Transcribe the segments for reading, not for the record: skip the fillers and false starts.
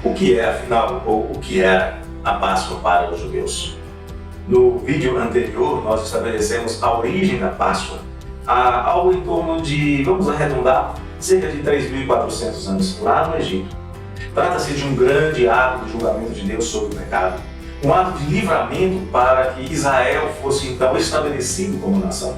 O que é, afinal, ou o que era a Páscoa para os judeus? No vídeo anterior, nós estabelecemos a origem da Páscoa há algo em torno de, vamos arredondar, cerca de 3.400 anos lá no Egito. Trata-se de um grande ato de julgamento de Deus sobre o pecado, um ato de livramento para que Israel fosse então estabelecido como nação.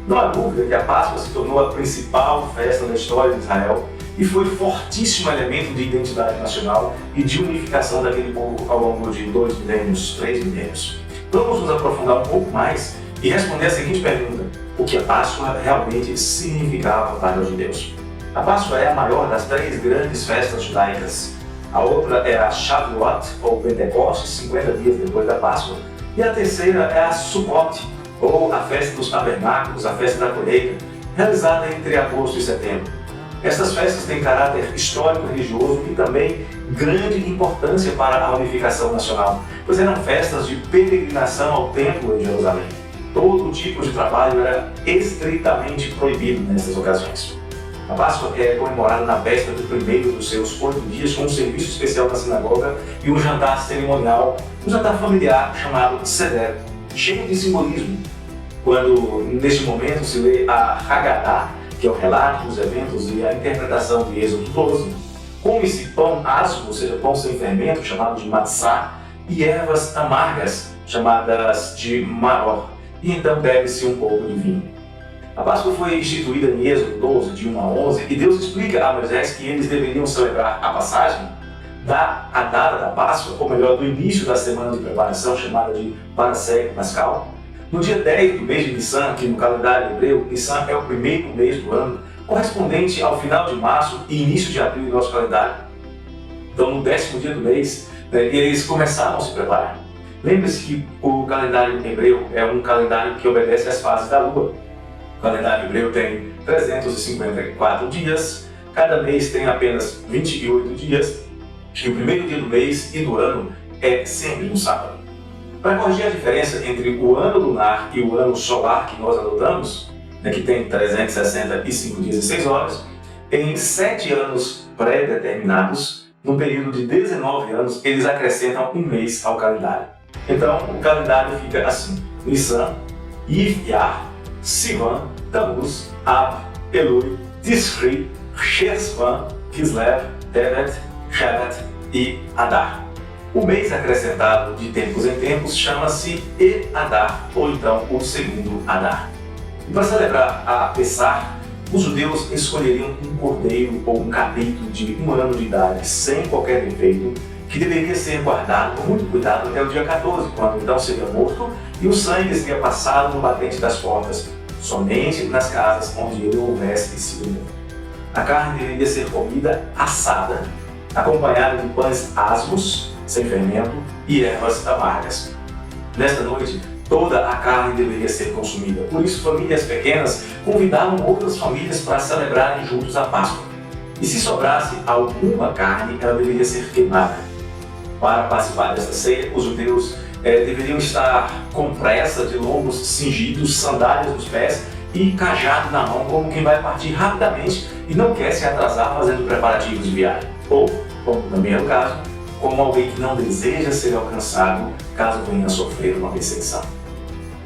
Não há dúvida que a Páscoa se tornou a principal festa da história de Israel e foi fortíssimo elemento de identidade nacional e de unificação daquele povo ao longo de 2 milênios, 3 milênios. Vamos nos aprofundar um pouco mais e responder a seguinte pergunta: o que a Páscoa realmente significava para os judeus? A Páscoa é a maior das 3 grandes festas judaicas. A outra é a Shavuot, ou Pentecostes, 50 dias depois da Páscoa. E a terceira é a Sukkot, ou a Festa dos Tabernáculos, a Festa da Colheita, realizada entre agosto e setembro. Estas festas têm caráter histórico-religioso e também grande importância para a unificação nacional, pois eram festas de peregrinação ao templo em Jerusalém. Todo tipo de trabalho era estritamente proibido nessas ocasiões. A Páscoa é comemorada na véspera do primeiro dos seus 8 dias com um serviço especial na sinagoga e um jantar cerimonial, um jantar familiar chamado Seder, cheio de simbolismo. Quando neste momento se lê a Haggadah, que é o relato dos eventos e a interpretação de Êxodo 12, come-se pão asmo, ou seja, pão sem fermento, chamado de matzá, e ervas amargas, chamadas de maror, e então bebe-se um pouco de vinho. A Páscoa foi instituída em Êxodo 12, de 1 a 11, e Deus explica a Moisés que eles deveriam celebrar a passagem a data da Páscoa, ou melhor, do início da semana de preparação, chamada de Paraseh Pascal, no dia 10 do mês de Nissan, que no calendário hebreu, Nissan é o primeiro mês do ano, correspondente ao final de março e início de abril do nosso calendário. Então, no 10º dia do mês, eles começaram a se preparar. Lembre-se que o calendário hebreu é um calendário que obedece às fases da lua. O calendário hebreu tem 354 dias, cada mês tem apenas 28 dias, e o primeiro dia do mês e do ano é sempre um sábado. Para corrigir a diferença entre o ano lunar e o ano solar que nós adotamos, que tem 365 dias e 6 horas, em 7 anos pré-determinados, no período de 19 anos, eles acrescentam um mês ao calendário. Então, o calendário fica assim: Nissan, Iyar, Sivan, Tammuz, Ab, Elul, Tishrei, Shesvan, Kislev, Tevet, Shevat e Adar. O mês acrescentado de tempos em tempos chama-se E-Adar, ou então o segundo Adar. E para celebrar a Pessah, os judeus escolheriam um cordeiro ou um cabrito de 1 ano de idade, sem qualquer defeito, que deveria ser guardado com muito cuidado até o dia 14, quando então seria morto e o sangue seria passado no batente das portas, somente nas casas onde ele houvesse sido morto. A carne deveria ser comida assada, acompanhada de pães asmos, sem fermento, e ervas amargas. Nesta noite, toda a carne deveria ser consumida. Por isso, famílias pequenas convidavam outras famílias para celebrarem juntos a Páscoa. E se sobrasse alguma carne, ela deveria ser queimada. Para participar desta ceia, os judeus deveriam estar com pressa, de lombos cingidos, sandálias nos pés e cajado na mão, como quem vai partir rapidamente e não quer se atrasar fazendo preparativos de viagem. Ou, como também é o caso, como alguém que não deseja ser alcançado caso venha a sofrer uma perseguição.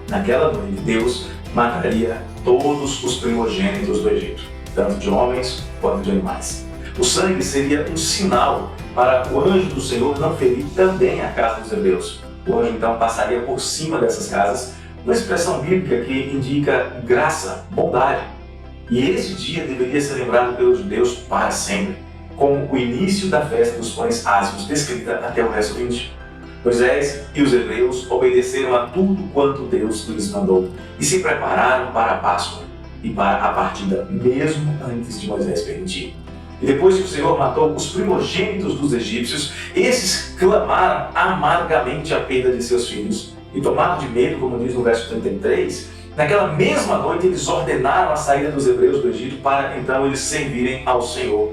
Naquela noite, Deus mataria todos os primogênitos do Egito, tanto de homens quanto de animais. O sangue seria um sinal para o anjo do Senhor não ferir também a casa dos hebreus. O anjo então passaria por cima dessas casas, uma expressão bíblica que indica graça, bondade. E esse dia deveria ser lembrado pelos judeus para sempre, como o início da festa dos pães asmos, descrita até o verso 20. Moisés e os hebreus obedeceram a tudo quanto Deus lhes mandou e se prepararam para a Páscoa e para a partida, mesmo antes de Moisés permitir. E depois que o Senhor matou os primogênitos dos egípcios, esses clamaram amargamente a perda de seus filhos. E tomados de medo, como diz no verso 33, naquela mesma noite eles ordenaram a saída dos hebreus do Egito para então eles servirem ao Senhor.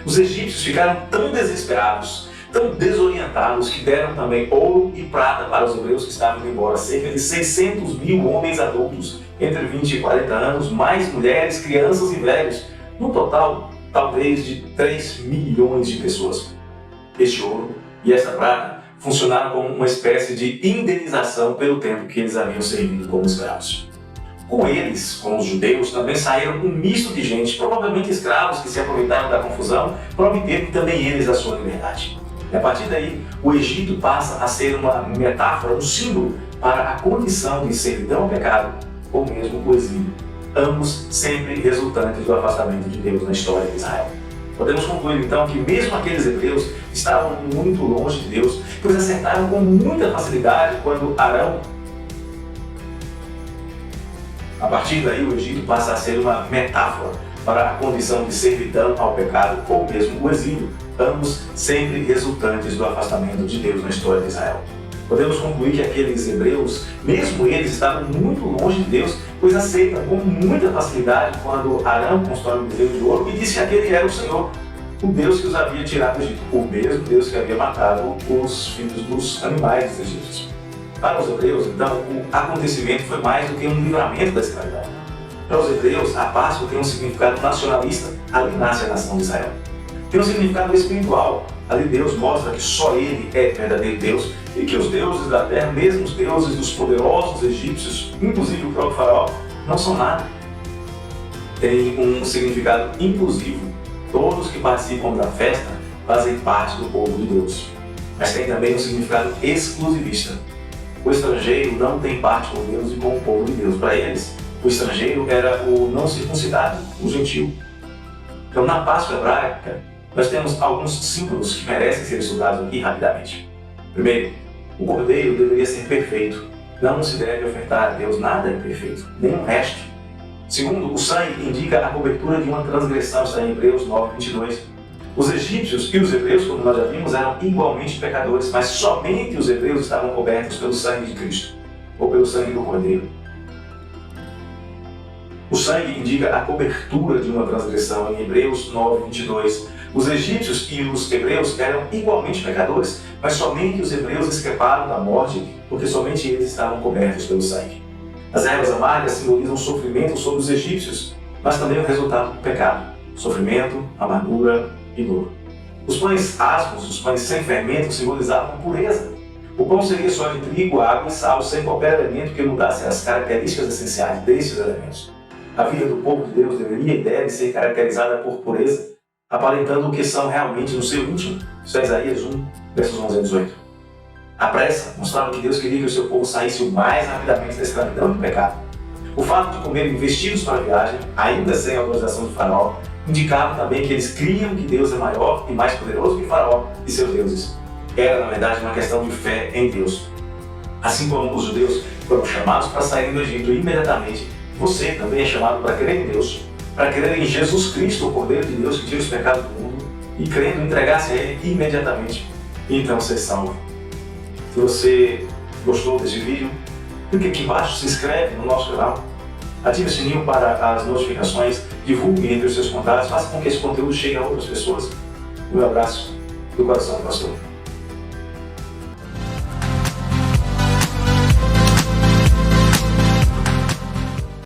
Os egípcios ficaram tão desesperados, tão desorientados, que deram também ouro e prata para os hebreus que estavam indo embora. Cerca de 600 mil homens adultos, entre 20 e 40 anos, mais mulheres, crianças e velhos. No total, talvez de 3 milhões de pessoas. este ouro e esta prata funcionaram como uma espécie de indenização pelo tempo que eles haviam servido como escravos. Com eles, com os judeus, também saíram um misto de gente, provavelmente escravos que se aproveitaram da confusão para obter também eles a sua liberdade. E a partir daí, o Egito passa a ser uma metáfora, um símbolo para a condição de servidão ao pecado ou mesmo o exílio, ambos sempre resultantes do afastamento de Deus na história de Israel. Podemos concluir então que mesmo aqueles hebreus estavam muito longe de Deus, pois acertaram com muita facilidade quando Arão. A partir daí, o Egito passa a ser uma metáfora para a condição de servidão ao pecado ou mesmo o exílio, ambos sempre resultantes do afastamento de Deus na história de Israel. Podemos concluir que aqueles hebreus, mesmo eles, estavam muito longe de Deus, pois aceitam com muita facilidade quando Arão constrói um bezerro de ouro e diz que aquele era o Senhor, o Deus que os havia tirado do Egito, o mesmo Deus que havia matado os filhos dos animais dos egípcios. Para os hebreus, então, o acontecimento foi mais do que um livramento da escravidão. Para os hebreus, a Páscoa tem um significado nacionalista, ali nasce a nação de Israel. Tem um significado espiritual, ali Deus mostra que só Ele é verdadeiro Deus e que os deuses da terra, mesmo os deuses dos poderosos egípcios, inclusive o próprio faraó, não são nada. Tem um significado inclusivo. Todos que participam da festa fazem parte do povo de Deus. Mas tem também um significado exclusivista. O estrangeiro não tem parte com Deus e com o povo de Deus. Para eles, o estrangeiro era o não circuncidado, o gentil. Então, na Páscoa hebraica, nós temos alguns símbolos que merecem ser estudados aqui rapidamente. Primeiro, o cordeiro deveria ser perfeito. Não se deve ofertar a Deus nada imperfeito, nenhum resto. Segundo, o sangue indica a cobertura de uma transgressão, está em Hebreus 9, 22. Os egípcios e os hebreus, como nós já vimos, eram igualmente pecadores, mas somente os hebreus estavam cobertos pelo sangue de Cristo, ou pelo sangue do Cordeiro. O sangue indica a cobertura de uma transgressão, em Hebreus 9, 22. Os egípcios e os hebreus eram igualmente pecadores, mas somente os hebreus escaparam da morte, porque somente eles estavam cobertos pelo sangue. As ervas amargas simbolizam sofrimento sobre os egípcios, mas também o resultado do pecado: sofrimento, amargura e dor. Os pães asmos, os pães sem fermento, simbolizavam pureza. O pão seria só de trigo, água e sal, sem qualquer elemento que mudasse as características essenciais destes elementos. A vida do povo de Deus deveria e deve ser caracterizada por pureza, aparentando o que são realmente no seu íntimo. Isso é Isaías 1, versos 11 a 18. A pressa mostrava que Deus queria que o seu povo saísse o mais rapidamente da escravidão e do pecado. O fato de comerem vestidos para a viagem, ainda sem autorização de Faraó, indicava também que eles criam que Deus é maior e mais poderoso que Faraó e seus deuses. Era, na verdade, uma questão de fé em Deus. Assim como os judeus foram chamados para sair do Egito imediatamente, você também é chamado para crer em Deus, para crer em Jesus Cristo, o Cordeiro de Deus que tira os pecados do mundo, e crendo, entregar-se a Ele imediatamente, e então ser salvo. Se você gostou desse vídeo, clique aqui embaixo, se inscreve no nosso canal, ative o sininho para as notificações, divulgue entre os seus contatos, faça com que esse conteúdo chegue a outras pessoas. Um abraço do coração do pastor.